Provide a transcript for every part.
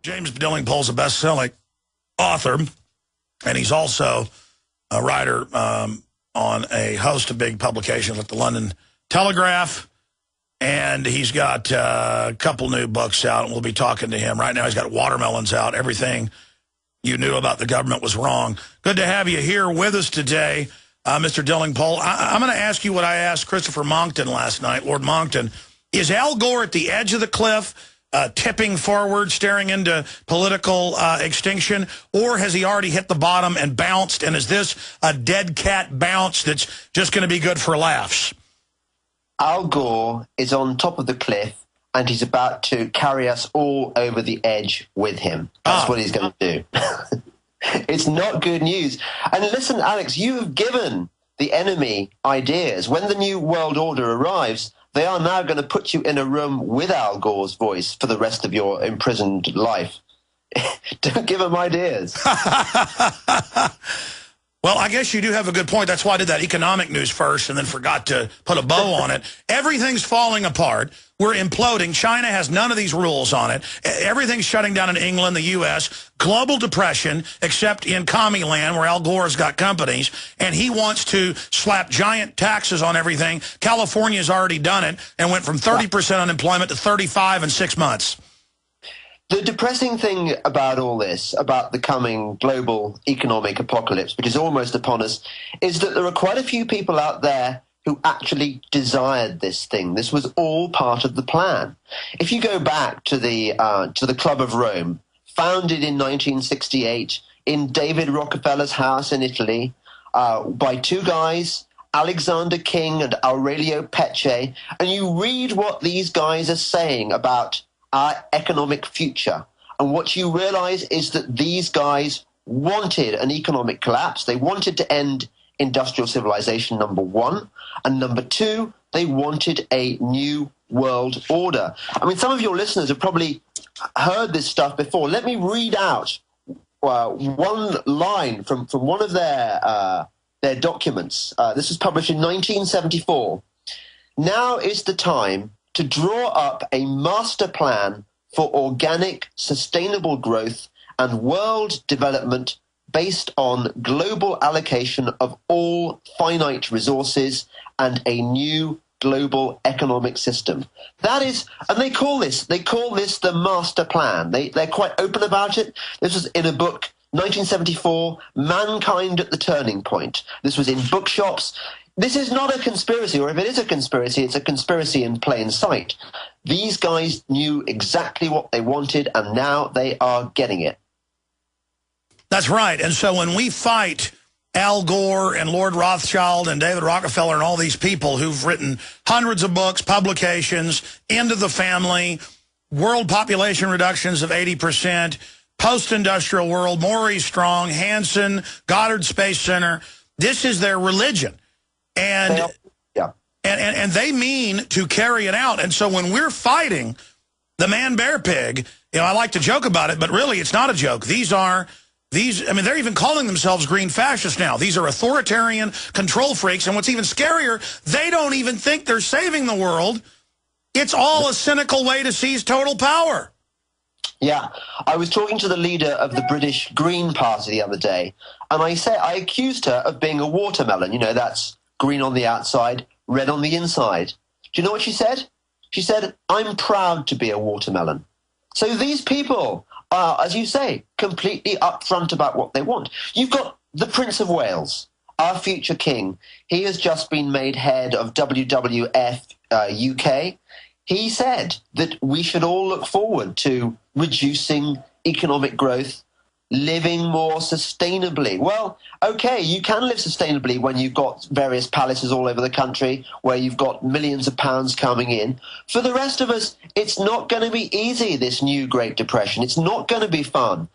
James Delingpole's a best-selling author, and he's also a writer on a host of big publications like the London Telegraph, and he's got a couple new books out, and we'll be talking to him. Right now he's got Watermelons out, Everything You Knew About the Government Was Wrong. Good to have you here with us today, Mr. Delingpole. I'm going to ask you what I asked Christopher Monckton last night, Lord Monckton. Is Al Gore at the edge of the cliff, tipping forward, staring into political extinction, or has he already hit the bottom and bounced, and is this a dead cat bounce that's just going to be good for laughs? Al Gore is on top of the cliff, and he's about to carry us all over the edge with him. That's what he's going to do. It's not good news. And listen, Alex, you have given the enemy ideas. When the New World Order arrives, they are now going to put you in a room with Al Gore's voice for the rest of your imprisoned life. Don't give them ideas. Well, I guess you do have a good point. That's why I did that economic news first and then forgot to put a bow on it. Everything's falling apart. We're imploding. China has none of these rules on it. Everything's shutting down in England, the U.S. Global depression, except in commie land where Al Gore's got companies, and he wants to slap giant taxes on everything. California's already done it and went from 30% unemployment to 35 in 6 months. The depressing thing about all this, about the coming global economic apocalypse, which is almost upon us, is that there are quite a few people out there who actually desired this thing. This was all part of the plan. If you go back to the Club of Rome, founded in 1968 in David Rockefeller's house in Italy, by two guys, Alexander King and Aurelio Peccei, and you read what these guys are saying about our economic future. And what you realize is that these guys wanted an economic collapse. They wanted to end industrial civilization, number one. And number two, they wanted a new world order. I mean, some of your listeners have probably heard this stuff before. Let me read out one line from one of their documents. This was published in 1974. Now is the time to draw up a master plan for organic, sustainable growth and world development based on global allocation of all finite resources and a new global economic system. That is, and they call this the master plan. They're quite open about it. This was in a book, 1974, Mankind at the Turning Point. This was in bookshops. This is not a conspiracy, or if it is a conspiracy, it's a conspiracy in plain sight. These guys knew exactly what they wanted, and now they are getting it. That's right. And so when we fight Al Gore and Lord Rothschild and David Rockefeller and all these people who've written hundreds of books, publications, End of the Family, world population reductions of 80%, post-industrial world, Maurice Strong, Hansen, Goddard Space Center, this is their religion. And they mean to carry it out. And so when we're fighting the man-bear-pig, you know, I like to joke about it, but really it's not a joke. I mean, they're even calling themselves green fascists now. These are authoritarian control freaks. And what's even scarier, they don't even think they're saving the world. It's all a cynical way to seize total power. Yeah, I was talking to the leader of the British Green Party the other day, and I accused her of being a watermelon. You know, that's green on the outside, red on the inside. Do you know what she said? She said, I'm proud to be a watermelon. So these people are, as you say, completely upfront about what they want. You've got the Prince of Wales, our future king. He has just been made head of WWF UK. He said that we should all look forward to reducing economic growth, living more sustainably. Well, okay, you can live sustainably when you've got various palaces all over the country where you've got millions of pounds coming in. For the rest of us, it's not going to be easy, this new Great Depression. It's not going to be fun.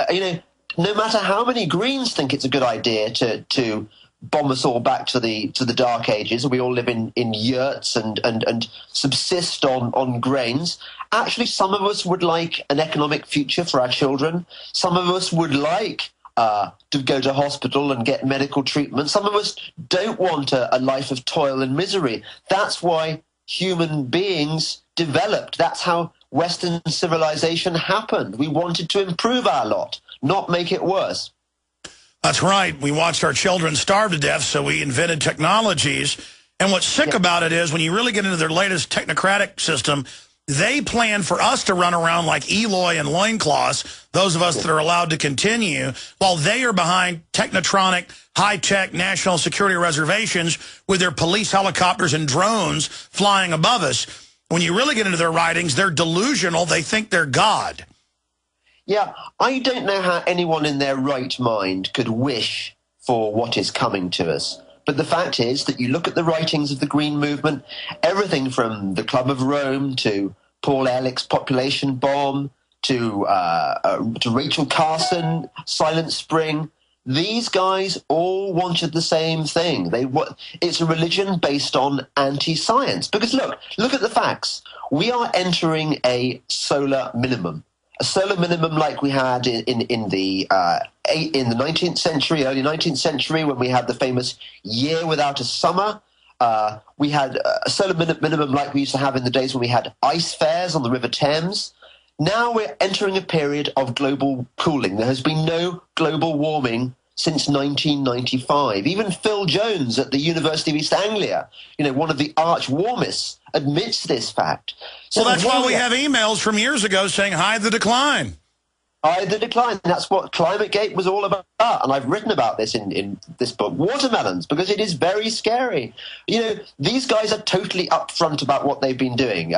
You know, no matter how many Greens think it's a good idea to bomb us all back to the dark ages, we all live in yurts and subsist on grains. Actually, some of us would like an economic future for our children. Some of us would like to go to hospital and get medical treatment. Some of us don't want a life of toil and misery. That's why human beings developed. That's how Western civilization happened. We wanted to improve our lot, not make it worse. That's right. We watched our children starve to death, so we invented technologies. And what's sick about it is when you really get into their latest technocratic system, they plan for us to run around like Eloy and loincloths, those of us that are allowed to continue, while they are behind technotronic, high-tech national security reservations with their police helicopters and drones flying above us. When you really get into their writings, they're delusional. They think they're God. Yeah, I don't know how anyone in their right mind could wish for what is coming to us. But the fact is that you look at the writings of the Green Movement, everything from the Club of Rome to Paul Ehrlich's population bomb to Rachel Carson, Silent Spring, these guys all wanted the same thing. It's a religion based on anti-science. Because look at the facts. We are entering a solar minimum. A solar minimum like we had in the 19th century, early 19th century, when we had the famous year without a summer. We had a solar minimum like we used to have in the days when we had ice fairs on the River Thames. Now we're entering a period of global cooling. There has been no global warming since 1995. Even Phil Jones at the University of East Anglia, one of the arch warmists, admits this fact. So that's why we have emails from years ago saying, hide the decline. Hide the decline. That's what ClimateGate was all about. And I've written about this in this book, Watermelons, because it is very scary. These guys are totally upfront about what they've been doing.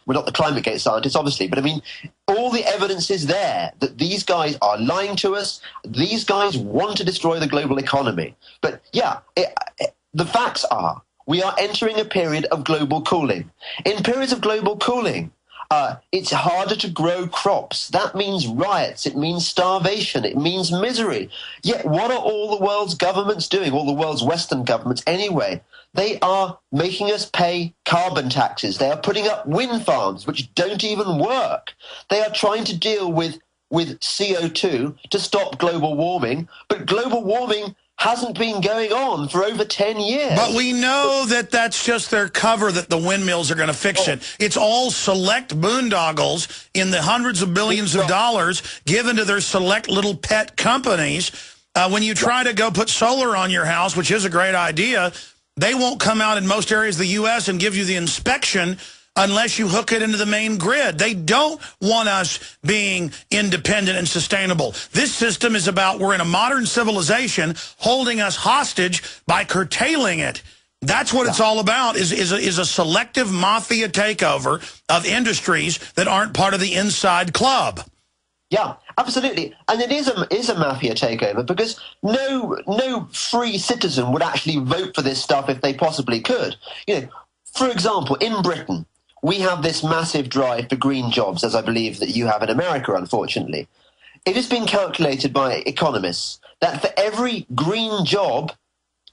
We're not the ClimateGate scientists, obviously, but I mean, all the evidence is there that these guys are lying to us. These guys want to destroy the global economy. But yeah, the facts are we are entering a period of global cooling. In periods of global cooling, it's harder to grow crops. That means riots. It means starvation. It means misery. Yet what are all the world's governments doing, all the world's Western governments anyway? They are making us pay carbon taxes. They are putting up wind farms, which don't even work. They are trying to deal with CO2 to stop global warming, but global warming hasn't been going on for over 10 years. But we know that that's just their cover, that the windmills are going to fix it. It's all select boondoggles in the hundreds of billions of dollars given to their select little pet companies. When you try to go put solar on your house, which is a great idea, they won't come out in most areas of the U.S. and give you the inspection unless you hook it into the main grid. They don't want us being independent and sustainable. This system is about we're in a modern civilization holding us hostage by curtailing it. That's what it's all about, is a selective mafia takeover of industries that aren't part of the inside club. Yeah, absolutely. And it is a mafia takeover because no free citizen would actually vote for this stuff if they possibly could. For example, in Britain, we have this massive drive for green jobs, as I believe that you have in America, unfortunately. It has been calculated by economists that for every green job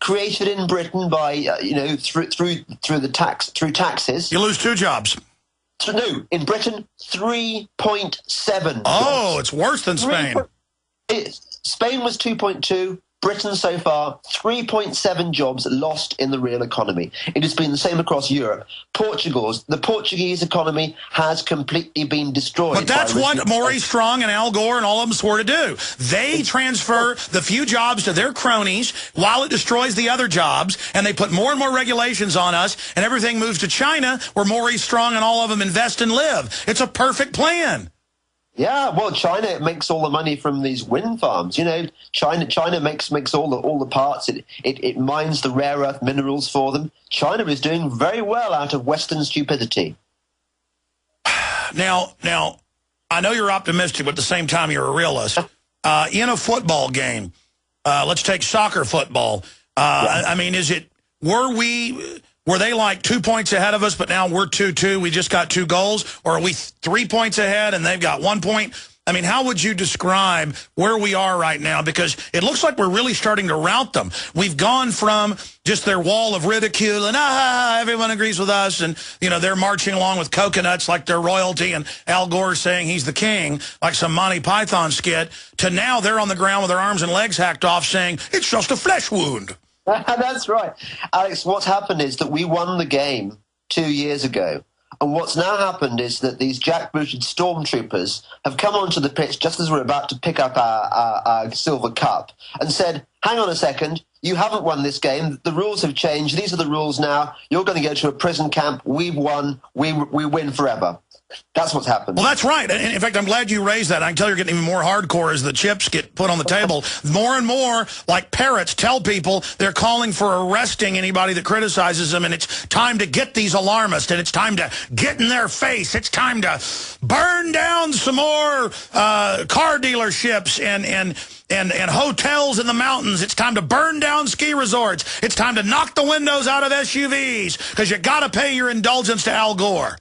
created in Britain by through taxes, you lose 2 jobs. No, in Britain, 3.7. Oh, it's worse than Spain. Spain was 2.2. Britain so far, 3.7 jobs lost in the real economy. It has been the same across Europe. The Portuguese economy has completely been destroyed. But that's what Maurice Strong and Al Gore and all of them swore to do. They transfer the few jobs to their cronies while it destroys the other jobs, and they put more and more regulations on us, and everything moves to China, where Maurice Strong and all of them invest and live. It's a perfect plan. Yeah, well, China makes all the money from these wind farms. China makes all the parts. It mines the rare earth minerals for them. China is doing very well out of Western stupidity. Now, I know you're optimistic, but at the same time, you're a realist. In a football game, let's take soccer football. I mean, were they like 2 points ahead of us, but now we're 2-2, we just got 2 goals? Or are we 3 points ahead and they've got 1 point? I mean, how would you describe where we are right now? Because it looks like we're really starting to rout them. We've gone from just their wall of ridicule and, everyone agrees with us. And, they're marching along with coconuts like they're royalty and Al Gore saying he's the king, like some Monty Python skit, to now they're on the ground with their arms and legs hacked off saying, it's just a flesh wound. That's right. Alex, what's happened is that we won the game 2 years ago. And what's now happened is that these jackbooted stormtroopers have come onto the pitch just as we're about to pick up our silver cup and said, hang on a second, you haven't won this game. The rules have changed. These are the rules now. You're going to go to a prison camp. We've won. We win forever. That's what's happened. Well, that's right. And in fact, I'm glad you raised that. I can tell you're getting even more hardcore as the chips get put on the table. More and more, like parrots, tell people they're calling for arresting anybody that criticizes them, and it's time to get these alarmists, and it's time to get in their face. It's time to burn down some more car dealerships and hotels in the mountains. It's time to burn down ski resorts. It's time to knock the windows out of SUVs because you got to pay your indulgence to Al Gore.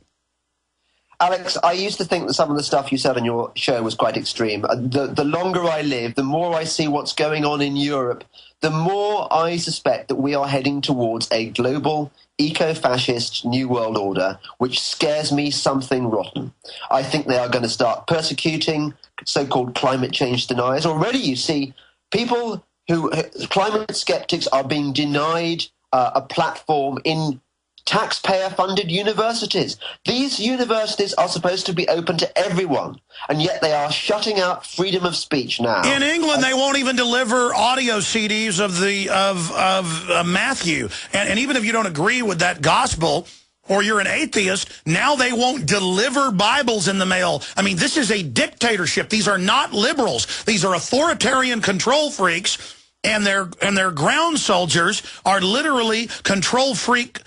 Alex, I used to think that some of the stuff you said on your show was quite extreme. The longer I live, the more I see what's going on in Europe, the more I suspect that we are heading towards a global eco-fascist new world order, which scares me something rotten. I think they are going to start persecuting so-called climate change deniers. Already you see people who, climate skeptics, are being denied a platform in taxpayer-funded universities. These universities are supposed to be open to everyone, and yet they are shutting out freedom of speech now. In England, they won't even deliver audio CDs of Matthew. And even if you don't agree with that gospel, or you're an atheist, now they won't deliver Bibles in the mail. I mean, this is a dictatorship. These are not liberals. These are authoritarian control freaks, and their ground soldiers are literally control freak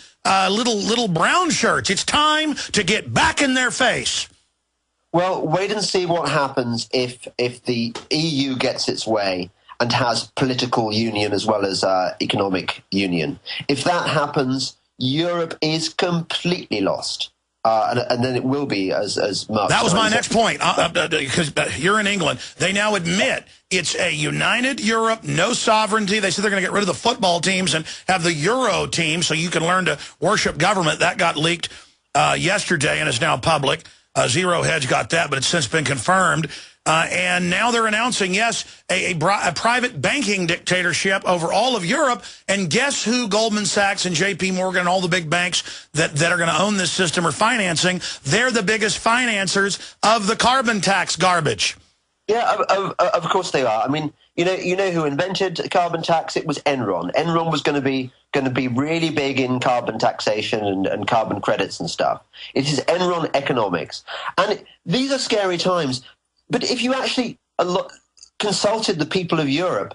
little brown shirts. It's time to get back in their face. Well, wait and see what happens if the EU gets its way and has political union as well as economic union. If that happens, Europe is completely lost. And then it will be as Mark. That was my next point, because you're in England. They now admit it's a united Europe, no sovereignty. They said they're going to get rid of the football teams and have the Euro team so you can learn to worship government. That got leaked yesterday and is now public. Zero Hedge got that, but it's since been confirmed. And now they're announcing, yes, a private banking dictatorship over all of Europe. And guess who Goldman Sachs and J.P. Morgan and all the big banks that are going to own this system are financing? They're the biggest financiers of the carbon tax garbage. Yeah, of course they are. I mean, you know who invented carbon tax? It was Enron. Enron was going to be really big in carbon taxation and carbon credits and stuff. It is Enron economics. And these are scary times. But if you actually consulted the people of Europe,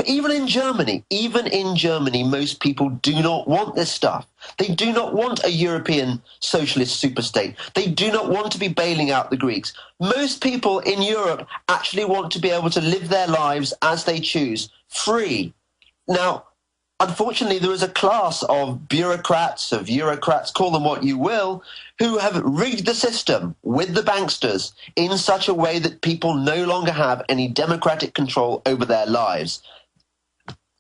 even in Germany, most people do not want this stuff. They do not want a European socialist superstate. They do not want to be bailing out the Greeks. Most people in Europe actually want to be able to live their lives as they choose, free. Now, unfortunately, there is a class of bureaucrats, of Eurocrats, call them what you will, who have rigged the system with the banksters in such a way that people no longer have any democratic control over their lives.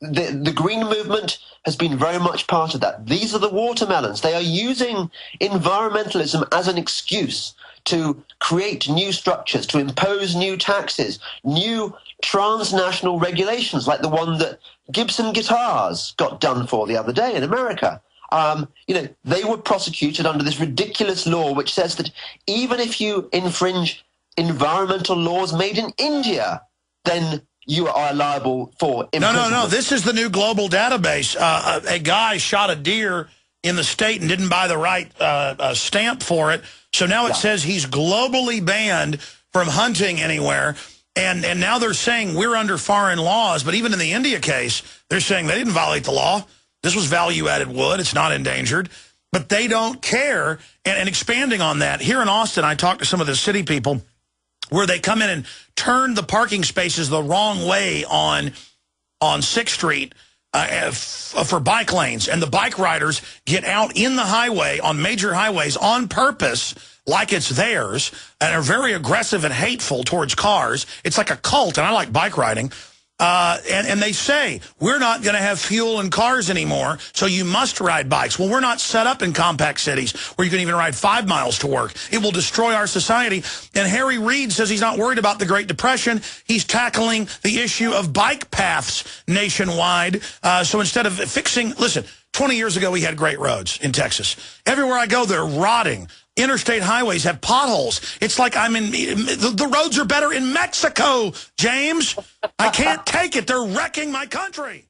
The Green Movement has been very much part of that. These are the watermelons. They are using environmentalism as an excuse to create new structures, to impose new taxes, new transnational regulations like the one that Gibson Guitars got done for the other day in America. They were prosecuted under this ridiculous law which says that even if you infringe environmental laws made in India, then you are liable for imprisonment. No. This is the new global database. A guy shot a deer in the state and didn't buy the right stamp for it. So now it says he's globally banned from hunting anywhere. And now they're saying we're under foreign laws. But even in the India case, they're saying they didn't violate the law. This was value-added wood. It's not endangered. But they don't care. And expanding on that, here in Austin, I talked to some of the city people where they come in and turn the parking spaces the wrong way on 6th Street for bike lanes. And the bike riders get out in the highway on major highways on purpose like it's theirs and are very aggressive and hateful towards cars. It's like a cult, and I like bike riding. And they say, we're not going to have fuel in cars anymore, so you must ride bikes. Well, we're not set up in compact cities where you can even ride 5 miles to work. It will destroy our society. And Harry Reid says he's not worried about the Great Depression. He's tackling the issue of bike paths nationwide. So instead of fixing, listen, 20 years ago, we had great roads in Texas. Everywhere I go, they're rotting. Interstate highways have potholes. It's like I'm in, the roads are better in Mexico, James. I can't take it. They're wrecking my country.